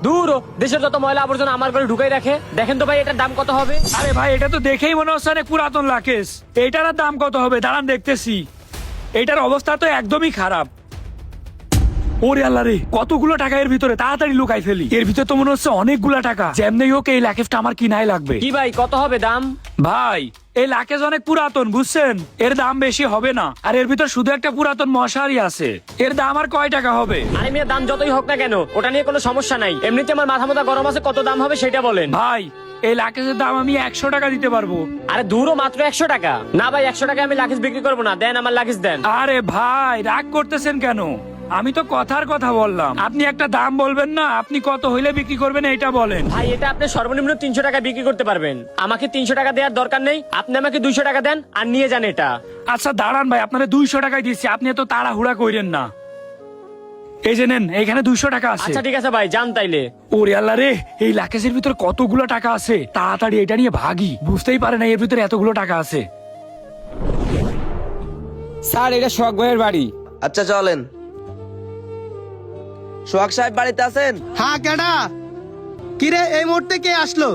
দূর দেশের যত ময়লা আবর্জনা আমার ঘরে ঢুকাই রাখে। দেখেন তো ভাই এটার দাম কত হবে? আরে ভাই এটা তো দেখেই মনে হচ্ছে অনেক পুরাতন লাকেশ। এইটার আর দাম কত হবে দাঁড়ান দেখতেছি। এইটার অবস্থা তো একদমই খারাপ। ওরে আল্লাহ রে, কতগুলো টাকা এর ভিতরে, তাড়াতাড়ি লুকাই ফেলি। এর ভিতরে তো মনে হচ্ছে অনেকগুলা টাকা। যেমনি হোক এই লাকেশটা আমার কিনাই লাগবে। কি ভাই কত হবে দাম? ভাই এই লাকেজ অনেক পুরাতন বুঝছেন, এর দাম বেশি হবে না। আর এর ভিতর শুধু একটা পুরাতন মশারি আছে, এর দাম আর কয় টাকা হবে? আরে মিয়া দাম যতই হোক না কেন ওটা নিয়ে কোনো সমস্যা নাই। এমনিতে আমার মাথা মাথা গরম আছে, কত দাম হবে সেটা বলেন। ভাই এই লাকেজের দাম আমি 100 টাকা দিতে পারবো। আরে দূরও মাত্র 100 টাকা? না ভাই 100 টাকা আমি লাগেজ বিক্রি করবো না, দেন আমার লাগেজ দেন। আরে ভাই রাগ করতেছেন কেন? আমি তো কথার কথা বললাম, আপনি একটা দাম বলবেন না? আপনি কত হইলে বিক্রি করবেন এইটা বলেন। ভাই এটা আপনি সর্বনিম্ন 300 টাকা বিক্রি করতে পারবেন। আমাকে 300 টাকা দেওয়ার দরকার নেই, আপনি আমাকে 200 টাকা দেন আর নিয়ে যান এটা। আচ্ছা দাঁড়ান ভাই, আপনারা 200 টাকাই দিচ্ছি, আপনি এত তাড়াহুড়া কইরেন না। এই যে নেন, এখানে 200 টাকা আছে। আচ্ছা ঠিক আছে ভাই, যান তাইলে। ওরে আল্লাহ রে, এই লাকেজের ভিতর কতগুলো টাকা আছে, তাড়াতাড়ি এটা নিয়ে ভাগি। বুঝতেই পারে না এর ভিতরে এতগুলো টাকা আছে। স্যার এটা শোক ভাইয়ের বাড়ি। আচ্ছা চলেন। সোহাগ সাহেব বাড়িতে আছেন? হ্যাঁ কেডা? কিরে এই মুহূর্তে কে আসলো?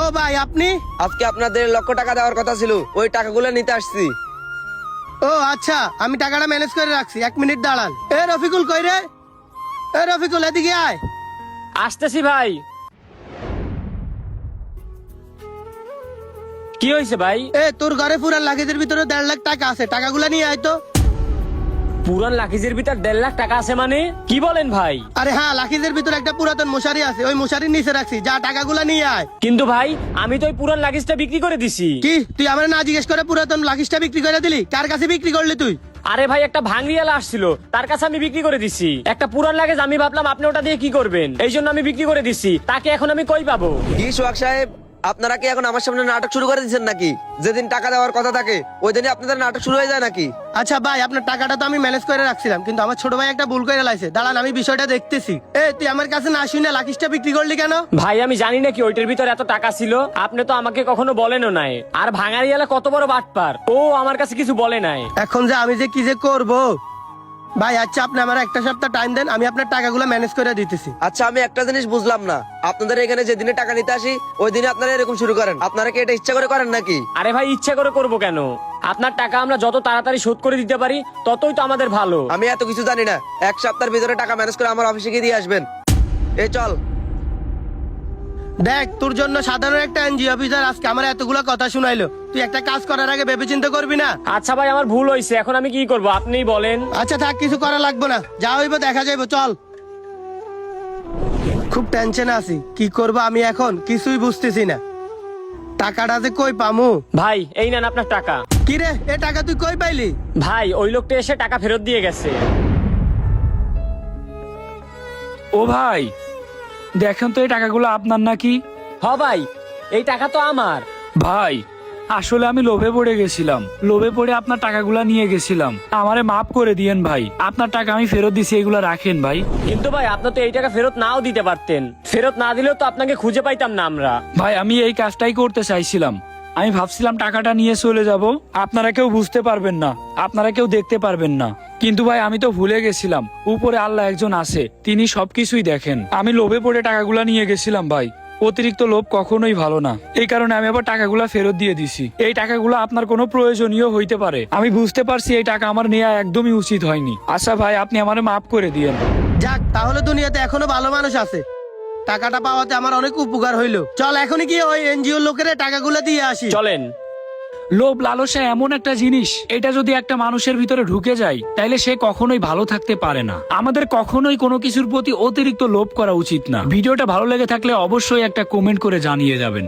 ও ভাই আপনি? আজকে আপনাদের 1 লক্ষ টাকা দেওয়ার কথা ছিল, ওই টাকাগুলো নিতে আসছি। ও আচ্ছা, আমি টাকাটা ম্যানেজ করে রাখছি, 1 মিনিট দাঁড়ান। এ রফিকুল কই রে? এ রফিকুল এদিকে আয়। আসতেছি ভাই। কি হয়েছে ভাই? এ তোর ঘরে পুরান লাগেজের ভিতরে 1.5 লাখ টাকা আছে, টাকাগুলো নিয়ে আয় তো। পুরান লাগেজের ভিতর 1.5 লাখ টাকা আছে মানে? কি বলেন ভাই? আরে হ্যাঁ, লাগেজের ভিতরে একটা পুরাতন মশারি আছে, ওই মশারির নিচে রাখছি, যা টাকাগুলো নিয়ে আয়। কিন্তু ভাই আমি তো ওই পুরান লাগেজটা বিক্রি করে দিছি। কি তুই আমার না জিজ্ঞেস করে পুরাতন লাগেজটা বিক্রি করে দিলি? কার কাছে বিক্রি করলি তুই? আরে ভাই একটা ভাঙড়িয়ালা আসছিল, তার কাছে আমি বিক্রি করে দিছি। একটা পুরান লাগেজ আমি ভাবলাম আপনি ওটা দিয়ে কি করবেন, এই জন্য আমি বিক্রি করে দিছি। তাকে এখন আমি কই পাবো? কি সোহাগ সাহেব, আপনারা কি এখন আমার সামনে নাটক শুরু করে দিচ্ছেন নাকি? যেদিন টাকা দেওয়ার কথা থাকে ওই দিনই আপনাদের নাটক শুরু হয়ে যায় নাকি? আচ্ছা ভাই, আপনার টাকাটা তো আমি ম্যানেজ করে রাখছিলাম, কিন্তু আমার ছোট ভাই একটা ভুল করে লাইছে। দাঁড়ান আমি বিষয়টা দেখতেছি। এ তুই আমার কাছে না শুনে লাকিসটা বিক্রি করলি কেন? ভাই আমি জানি না কি ওইটার ভিতর এত টাকা ছিল, আপনি তো আমাকে কখনো বলেনও নাই। আর ভাঙারিয়ালা কত বড় বাটপার, ও আমার কাছে কিছু বলে নাই। এখন যে আমি যে কি যে করবো ভাই। আচ্ছা আপনি আমার 1 সপ্তাহ টাইম দেন, আমি আপনার টাকাগুলো ম্যানেজ করে দিতেছি। আচ্ছা আমি একটা জিনিস বুঝলাম না, আপনাদের এখানে যেদিনে টাকা নিতে আসি ওই দিনে আপনারা এরকম শুরু করেন? আপনারা কি এটা ইচ্ছা করে করেন নাকি? আরে ভাই ইচ্ছা করে করবো কেন? আপনার টাকা আমরা যত তাড়াতাড়ি শোধ করে দিতে পারি ততই তো আমাদের ভালো। আমি এত কিছু জানি না, 1 সপ্তাহের ভিতরে টাকা ম্যানেজ করে আমার অফিসে গিয়ে দিয়ে আসবেন। এই চল। দেখ তোর জন্য সাধারণ একটা এনজিও অফিসার আজকে আমার এতগুলো কথা শুনাইলো, তুই একটা কাজ করার আগে ভেবে চিন্তা করবি না? আচ্ছা ভাই আমার ভুল হয়েছে, এখন আমি কি করবো আপনিই বলেন। আচ্ছা থাক, কিছু করা লাগবে না, যা হইব দেখা যাইব, চল। খুব টেনশনে আছি, কি করব আমি এখন কিছুই বুঝতেছি না। টাকাটা যে কই পামু? ভাই এই নেন আপনার টাকা। কি রে, এ টাকা তুই কই পাইলি? ভাই ওই লোকটা এসে টাকা ফেরত দিয়ে গেছে। ও ভাই দেখেন তো এই টাকাগুলো আপনার নাকি? হ ভাই এই টাকা তো আমার। ভাই আসলে আমি লোভে পড়ে গেছিলাম, লোভে পড়ে আপনার টাকাগুলা নিয়ে গেছিলাম, আমারে মাফ করে দিয়েন ভাই। আপনার টাকা আমি ফেরত দিছি, এগুলা রাখেন ভাই। কিন্তু ভাই আপনি তো এই টাকা ফেরত নাও দিতে পারতেন, ফেরত না দিলেও তো আপনাকে খুঁজে পাইতাম না আমরা। ভাই আমি এই কাজটাই করতে চাইছিলাম, আমি ভাবছিলাম টাকাটা নিয়ে চলে যাব, আপনারা কেউ বুঝতে পারবেন না, আপনারা কেউ দেখতে পারবেন না। কিন্তু ভাই আমি তো ভুলে গেছিলাম উপরে আল্লাহ একজন আছে, তিনি সবকিছুই দেখেন। আমি লোভে পড়ে টাকাগুলা নিয়ে গেছিলাম ভাই, অতিরিক্ত লোভ কখনোই ভালো না। এই কারণে আমি আবার টাকাগুলা ফেরত দিয়ে দিছি। এই টাকাগুলো আপনার কোনো প্রয়োজনীয় হইতে পারে, আমি বুঝতে পারছি এই টাকা আমার নেওয়া একদমই উচিত হয়নি। আচ্ছা ভাই আপনি আমারে মাফ করে দিয়েন। যাক, তাহলে দুনিয়াতে এখনো ভালো মানুষ আছে, টাকাটা পাওয়াতে আমার অনেক উপকার হইলো। চল এখনই গিয়ে ওই এনজিও লোকের টাকাগুলো দিয়ে আসি। চলেন। লোভ লালসা এমন একটা জিনিস, এটা যদি একটা মানুষের ভিতরে ঢুকে যায় তাইলে সে কখনোই ভালো থাকতে পারে না। আমাদের কখনোই কোনো কিছুর প্রতি অতিরিক্ত লোভ করা উচিত না। ভিডিওটা ভালো লেগে থাকলে অবশ্যই একটা কমেন্ট করে জানিয়ে যাবেন।